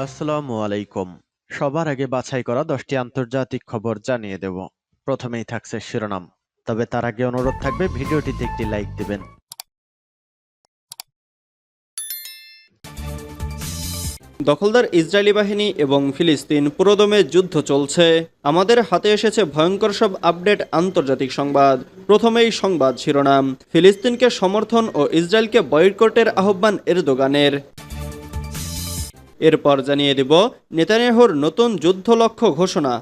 আসসালামু আলাইকুম। সবার আগে বাছাই করা 10টি আন্তর্জাতিক খবর জানিয়ে দেব। প্রথমেই থাকছে শিরোনাম। তবে তার আগে অনুরোধ থাকবে ভিডিওটিতে একটি লাইক দিবেন। দখলদার ইসরায়েলি বাহিনী এবং ফিলিস্তিন পুরোদমে যুদ্ধ চলছে। আমাদের হাতে এসেছে ভয়ঙ্কর সব আপডেট আন্তর্জাতিক সংবাদ। প্রথমেই সংবাদ শিরোনাম। ফিলিস্তিনকে সমর্থন ও ইসরায়েলকে বয়কটের আহ্বান এরদোগানের। এরপর জানিয়ে দেব নেতানিয়াহুর নতুন যুদ্ধ লক্ষ্য ঘোষণা।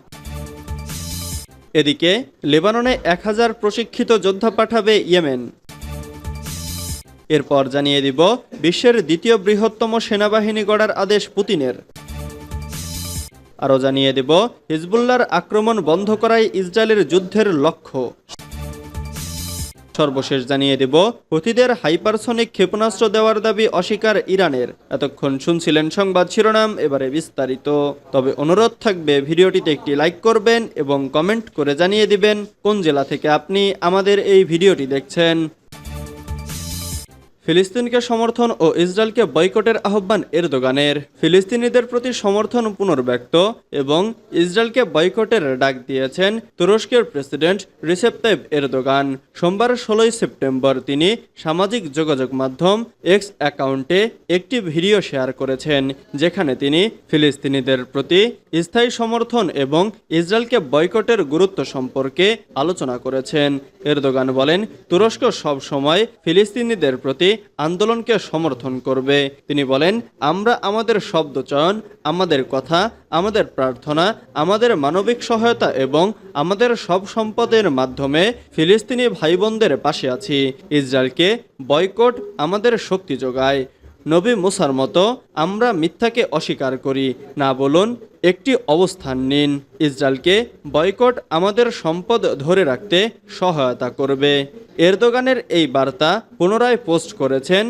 এদিকে লেবাননে 1000 প্রশিক্ষিত যোদ্ধা পাঠাবে ইয়েমেন। এরপর জানিয়ে দিব বিশ্বের দ্বিতীয় বৃহত্তম সেনাবাহিনী গড়ার আদেশ পুতিনের। আরও জানিয়ে দেব হিজবুল্লাহর আক্রমণ বন্ধ করাই ইসরায়েলের যুদ্ধের লক্ষ্য। সর্বশেষ জানিয়ে দেব হুথিদের হাইপারসনিক ক্ষেপণাস্ত্র দেওয়ার দাবি অস্বীকার ইরানের। এতক্ষণ শুনছিলেন সংবাদ শিরোনাম, এবারে বিস্তারিত। তবে অনুরোধ থাকবে ভিডিওটিতে একটি লাইক করবেন এবং কমেন্ট করে জানিয়ে দিবেন কোন জেলা থেকে আপনি আমাদের এই ভিডিওটি দেখছেন। ফিলিস্তিনকে সমর্থন ও ইসরায়েলকে বয়কটের আহ্বান এরদোগানের। ফিলিস্তিনিদের প্রতি সমর্থন পুনর্ব্যক্ত এবং ইসরায়েলকে বয়কটের ডাক দিয়েছেন তুরস্কের প্রেসিডেন্ট রিসেপ তাইয়িপ এরদোগান। সোমবার 16 সেপ্টেম্বর তিনি সামাজিক যোগাযোগ মাধ্যম এক্স অ্যাকাউন্টে একটি ভিডিও শেয়ার করেছেন, যেখানে তিনি ফিলিস্তিনিদের প্রতি স্থায়ী সমর্থন এবং ইসরায়েলকে বয়কটের গুরুত্ব সম্পর্কে আলোচনা করেছেন। এরদোগান বলেন, তুরস্ক সব সময় ফিলিস্তিনিদের প্রতি আন্দোলনকে সমর্থন করবে। তিনি বলেন, আমরা আমাদের শব্দ চয়ন, আমাদের কথা, আমাদের প্রার্থনা, আমাদের মানবিক সহায়তা এবং আমাদের সব সম্পদের মাধ্যমে ফিলিস্তিনি ভাই বোনদের পাশে আছি। ইসরায়েলকে বয়কট আমাদের শক্তি যোগায়। নবী মুসার মতো আমরা মিথ্যাকে অস্বীকার করি না, বলুন একটি অবস্থান নিন। ইসরায়েলকে বয়কট আমাদের সম্পদ ধরে রাখতে সহায়তা করবে। এরদোগানের এই বার্তা পুনরায় পোস্ট করেছেন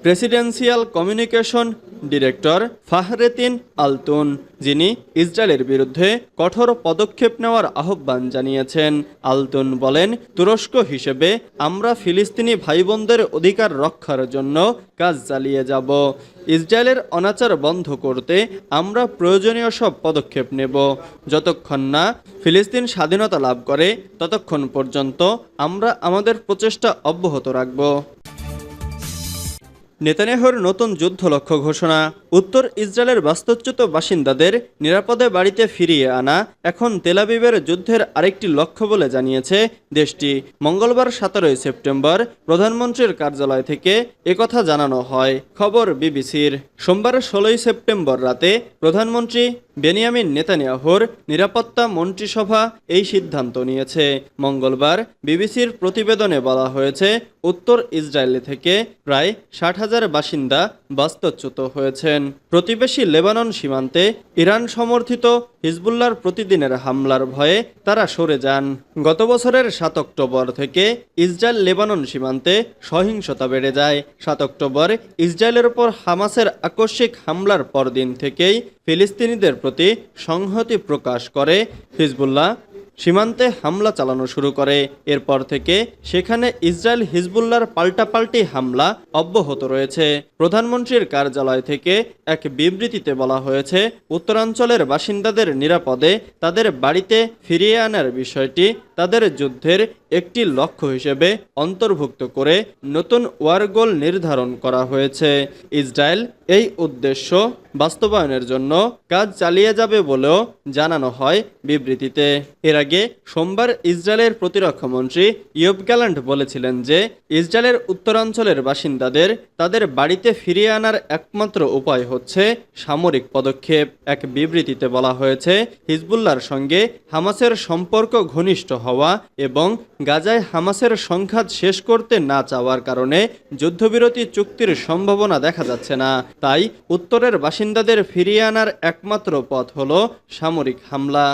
presidential communication director Fahrettin Altun, যিনি ইসরায়েলের বিরুদ্ধে কঠোর পদক্ষেপ নেওয়ার আহ্বান জানিয়েছেন। আলতুন বলেন, তুরস্ক হিসেবে আমরা ফিলিস্তিনি ভাই বোনদের অধিকার রক্ষার জন্য কাজ চালিয়ে যাব। ইসরায়েলের অনাচার বন্ধ করতে আমরা প্রয়োজনীয় সব পদক্ষেপ নেব। যতক্ষণ না ফিলিস্তিন স্বাধীনতা লাভ করে ততক্ষণ পর্যন্ত আমরা আমাদের প্রচেষ্টা অব্যাহত রাখব। নেতানিয়াহুর নতুন যুদ্ধ লক্ষ্য ঘোষণা। উত্তর ইসরায়েলের বাস্তুচ্যুত বাসিন্দাদের নিরাপদে বাড়িতে ফিরিয়ে আনা এখন তেল আবিবের যুদ্ধের আরেকটি লক্ষ্য বলে জানিয়েছে দেশটি। মঙ্গলবার 17 সেপ্টেম্বর প্রধানমন্ত্রীর কার্যালয় থেকে একথা জানানো হয়, খবর বিবিসির। সোমবার 16 সেপ্টেম্বর রাতে প্রধানমন্ত্রী বেনিয়ামিন নেতানিয়াহুর নিরাপত্তা মন্ত্রিসভা এই সিদ্ধান্ত নিয়েছে। মঙ্গলবার বিবিসির প্রতিবেদনে বলা হয়েছে, উত্তর ইসরায়েল থেকে প্রায় 60,000 বাসিন্দা বাস্তুচ্যুত হয়েছেন। প্রতিবেশী লেবানন সীমান্তে ইরান সমর্থিত হিজবুল্লাহর প্রতিদিনের হামলার ভয়ে তারা সরে যান। গত বছরের 7 অক্টোবর থেকে ইসরায়েল লেবানন সীমান্তে সহিংসতা বেড়ে যায়। 7 অক্টোবর ইসরায়েলের উপর হামাসের আকস্মিক হামলার পরদিন থেকেই ফিলিস্তিনিদের প্রতি সংহতি প্রকাশ করে হিজবুল্লাহ সীমান্তে হামলা চালানো শুরু করে। এরপর থেকে সেখানে ইসরায়েল হিজবুল্লাহর পাল্টাপাল্টি হামলা অব্যাহত রয়েছে। প্রধানমন্ত্রীর কার্যালয় থেকে এক বিবৃতিতে বলা হয়েছে, উত্তরাঞ্চলের বাসিন্দাদের নিরাপদে তাদের বাড়িতে ফিরিয়ে আনার বিষয়টি তাদের যুদ্ধের একটি লক্ষ্য হিসেবে অন্তর্ভুক্ত করে নতুন ওয়ার গোল নির্ধারণ করা হয়েছে। ইসরায়েল এই উদ্দেশ্য বাস্তবায়নের জন্য কাজ চালিয়ে যাবে বলেও জানানো হয় বিবৃতিতে। এর আগে সোমবার ইসরায়েলের প্রতিরক্ষামন্ত্রী ইয়োব গ্যালান্ট বলেছিলেন যে ইসরায়েলের উত্তরাঞ্চলের বাসিন্দাদের তাদের বাড়িতে ফিরিয়ে আনার একমাত্র উপায় হচ্ছে সামরিক পদক্ষেপ। এক বিবৃতিতে বলা হয়েছে, হিজবুল্লাহর সঙ্গে হামাসের সম্পর্ক ঘনিষ্ঠ হওয়া এবং গাজায় হামাসের সংঘাত শেষ করতে না চাওয়ার কারণে যুদ্ধবিরতি চুক্তির সম্ভাবনা দেখা যাচ্ছে না। তাই উত্তরের বাসিন্দাদের ফিরিয়ে আনার একমাত্র পথ হল সামরিক হামলা।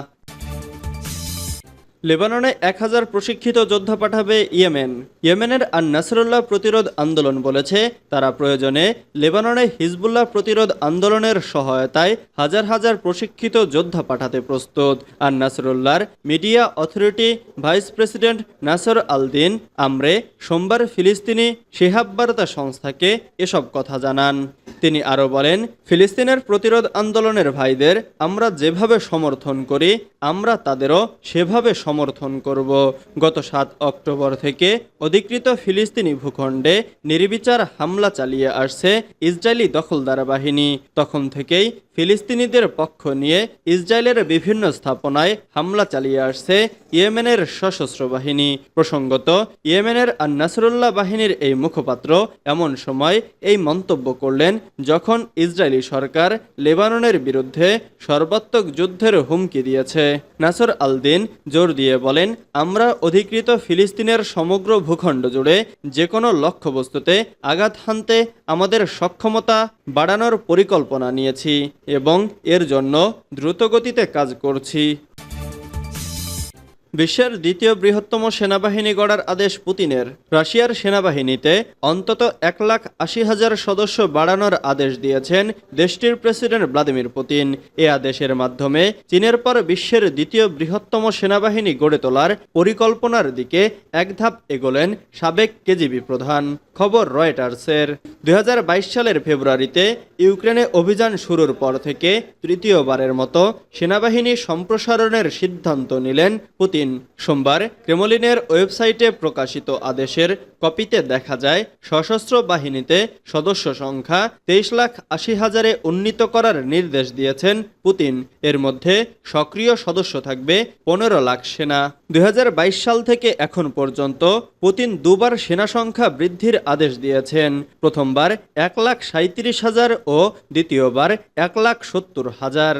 লেবাননে 1000 প্রশিক্ষিত যোদ্ধা পাঠাবে ইয়েমেন। ইয়েমেনের আন নাসরুল্লাহ প্রতিরোধ আন্দোলন বলেছে তারা প্রয়োজনে লেবাননে হিজবুল্লাহ প্রতিরোধ আন্দোলনের সহায়তায় হাজার হাজার প্রশিক্ষিত যোদ্ধা পাঠাতে প্রস্তুত। আন নাসরুল্লাহর মিডিয়া অথরিটি ভাইস প্রেসিডেন্ট নাসর আল দিন আমরে সোমবার ফিলিস্তিনি শিহাব বার্তা সংস্থাকে এসব কথা জানান। তিনি আরও বলেন, ফিলিস্তিনের প্রতিরোধ আন্দোলনের ভাইদের আমরা যেভাবে সমর্থন করি আমরা তাদেরও সেভাবে সমর্থন করব। গত 7 অক্টোবর থেকে অধিকৃত ফিলিস্তিনি ভূখণ্ডে নির্বিচার হামলা চালিয়ে আসছে ইসরায়েলি দখলদার বাহিনী। তখন থেকেই ফিলিস্তিনিদের পক্ষ নিয়ে ইসরায়েলের বিভিন্ন স্থাপনায় হামলা চালিয়ে আসছে ইয়েমেনের সশস্ত্র বাহিনী। প্রসঙ্গত, ইয়েমেনের আন নাসরুল্লাহ বাহিনীর এই মুখপাত্র এমন সময় এই মন্তব্য করলেন যখন ইসরায়েলি সরকার লেবাননের বিরুদ্ধে সর্বাত্মক যুদ্ধের হুমকি দিয়েছে। নাসর আল দিন জোর দিয়ে বলেন, আমরা অধিকৃত ফিলিস্তিনের সমগ্র ভূখণ্ড জুড়ে যে কোনো লক্ষ্যবস্তুতে আঘাত হানতে আমাদের সক্ষমতা বাড়ানোর পরিকল্পনা নিয়েছি এবং এর জন্য দ্রুতগতিতে কাজ করছি। বিশ্বের দ্বিতীয় বৃহত্তম সেনাবাহিনী গড়ার আদেশ পুতিনের। রাশিয়ার সেনাবাহিনীতে অন্তত 1,80,000 সদস্য বাড়ানোর আদেশ দিয়েছেন দেশটির প্রেসিডেন্ট ভ্লাদিমির পুতিন। এ আদেশের মাধ্যমে চীনের পর বিশ্বের দ্বিতীয় বৃহত্তম সেনাবাহিনী গড়ে তোলার পরিকল্পনার দিকে এক ধাপ এগোলেন সাবেক কেজিবি প্রধান। খবর রয়টার্সের। 2022 সালের ফেব্রুয়ারিতে ইউক্রেনে অভিযান শুরুর পর থেকে তৃতীয়বারের মতো সেনাবাহিনী সম্প্রসারণের সিদ্ধান্ত নিলেন পুতিন। সোমবার ক্রেমলিনের ওয়েবসাইটে প্রকাশিত আদেশের কপিতে দেখা যায়, সশস্ত্র বাহিনীতে সদস্য সংখ্যা 23,80,000-এ উন্নীত করার নির্দেশ দিয়েছেন পুতিন। এর মধ্যে সক্রিয় সদস্য থাকবে 15 লাখ সেনা। 2022 সাল থেকে এখন পর্যন্ত পুতিন দুবার সেনা সংখ্যা বৃদ্ধির আদেশ দিয়েছেন। প্রথমবার 1,37,000 ও দ্বিতীয়বার 1,70,000।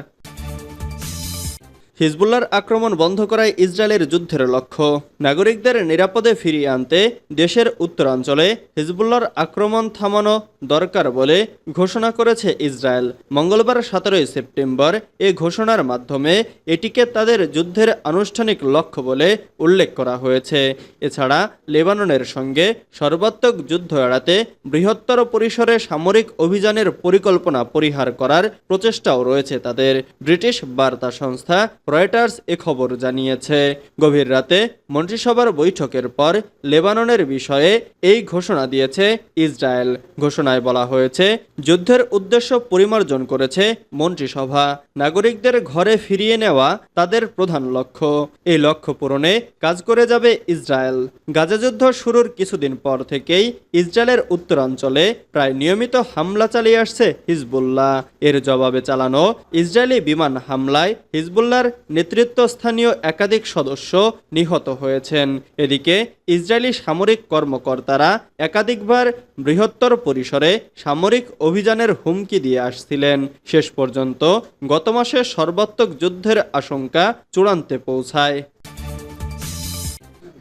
হিজবুল্লাহর আক্রমণ বন্ধ করায় ইসরায়েলের যুদ্ধের লক্ষ্য। নাগরিকদের নিরাপদে ফিরিয়ে আনতে দেশের উত্তরাঞ্চলে হিজবুল্লাহর আক্রমণ থামানো দরকার বলে ঘোষণা করেছে ইসরায়েল। মঙ্গলবার 17 সেপ্টেম্বর এ ঘোষণার মাধ্যমে এটিকে তাদের যুদ্ধের আনুষ্ঠানিক লক্ষ্য বলে উল্লেখ করা হয়েছে। এছাড়া লেবাননের সঙ্গে সর্বাত্মক যুদ্ধ এড়াতে বৃহত্তর পরিসরে সামরিক অভিযানের পরিকল্পনা পরিহার করার প্রচেষ্টাও রয়েছে তাদের। ব্রিটিশ বার্তা সংস্থা রয়টার্স এ খবর জানিয়েছে। গভীর রাতে মন্ত্রিসভার বৈঠকের পর লেবাননের বিষয়ে এই ঘোষণা দিয়েছে ইসরায়েল। ঘোষণায় বলা হয়েছে, যুদ্ধের উদ্দেশ্য পরিমার্জন করেছে মন্ত্রিসভা। নাগরিকদের ঘরে ফিরিয়ে নেওয়া তাদের প্রধান লক্ষ্য। এই লক্ষ্য পূরণে কাজ করে যাবে ইসরায়েল। গাজা যুদ্ধ শুরুর কিছুদিন পর থেকেই ইসরায়েলের উত্তরাঞ্চলে প্রায় নিয়মিত হামলা চালিয়ে আসছে হিজবুল্লাহ। এর জবাবে চালানো ইসরায়েলি বিমান হামলায় হিজবুল্লাহর নেতৃত্বস্থানীয় একাধিক সদস্য নিহত হয়েছেন। এদিকে ইসরায়েলি সামরিক কর্মকর্তারা একাধিকবার বৃহত্তর পরিসরে সামরিক অভিযানের হুমকি দিয়ে আসছিলেন। শেষ পর্যন্ত গত মাসে সর্বাত্মক যুদ্ধের আশঙ্কা চূড়ান্তে পৌঁছায়।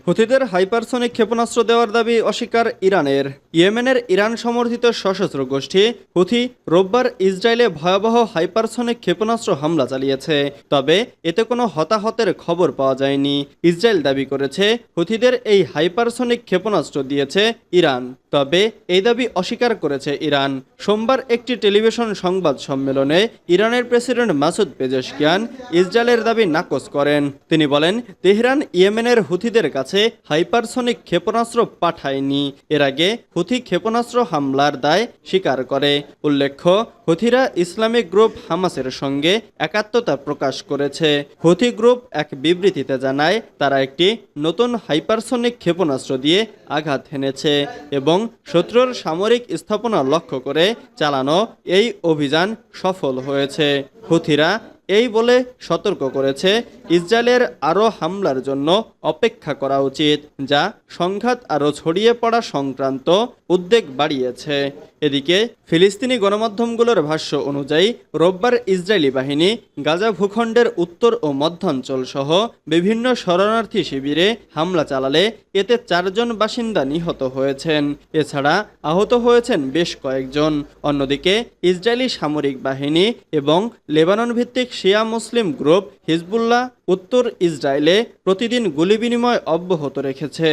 হুথিদের হাইপারসনিক ক্ষেপণাস্ত্র দেওয়ার দাবি অস্বীকার ইরানের। ইয়েমেনের ইরান সমর্থিত সশস্ত্র গোষ্ঠী হুথি রোববার ইসরায়েলে ভয়াবহ হাইপারসনিক ক্ষেপণাস্ত্র হামলা চালিয়েছে, তবে এতে কোনো হতাহতের খবর পাওয়া যায়নি। ইসরায়েল দাবি করেছে হুথিদের এই হাইপারসনিক ক্ষেপণাস্ত্র দিয়েছে ইরান, তবে এই দাবি অস্বীকার করেছে ইরান। সোমবার একটি টেলিভিশন সংবাদ সম্মেলনে ইরানের প্রেসিডেন্ট মাসুদ পেজেশকিয়ান ইসরায়েলের দাবি নাকচ করেন। তিনি বলেন, তেহরান ইয়েমেনের হুথিদের কাছে হাইপারসনিক ক্ষেপণাস্ত্র পাঠায়নি। এর আগে হুথি ক্ষেপণাস্ত্র হামলার দায় স্বীকার করে। উল্লেখ্য, হুথিরা ইসলামিক গ্রুপ হামাসের সঙ্গে একাত্মতা প্রকাশ করেছে। হুথি গ্রুপ এক বিবৃতিতে জানায়, তারা একটি নতুন হাইপারসনিক ক্ষেপণাস্ত্র দিয়ে আঘাত হেনেছে এবং শত্রুর সামরিক স্থাপনা লক্ষ্য করে চালানো এই অভিযান সফল হয়েছে। হুথিরা এই বলে সতর্ক করেছে, ইসরায়েলের আরও হামলার জন্য অপেক্ষা করা উচিত, যা সংঘাত আরও ছড়িয়ে পড়া সংক্রান্ত উদ্বেগ বাড়িয়েছে। এদিকে ফিলিস্তিনি গণমাধ্যমগুলোর ভাষ্য অনুযায়ী রোববার ইসরায়েলি বাহিনী গাজা ভূখণ্ডের উত্তর ও মধ্যাঞ্চল সহ বিভিন্ন শরণার্থী শিবিরে হামলা চালালে এতে 4 জন বাসিন্দা নিহত হয়েছেন। এছাড়া আহত হয়েছেন বেশ কয়েকজন। অন্যদিকে ইসরায়েলি সামরিক বাহিনী এবং লেবানন ভিত্তিক শিয়া মুসলিম গ্রুপ হিজবুল্লাহ উত্তর ইসরায়েলে প্রতিদিন গুলি বিনিময় অব্যাহত রেখেছে।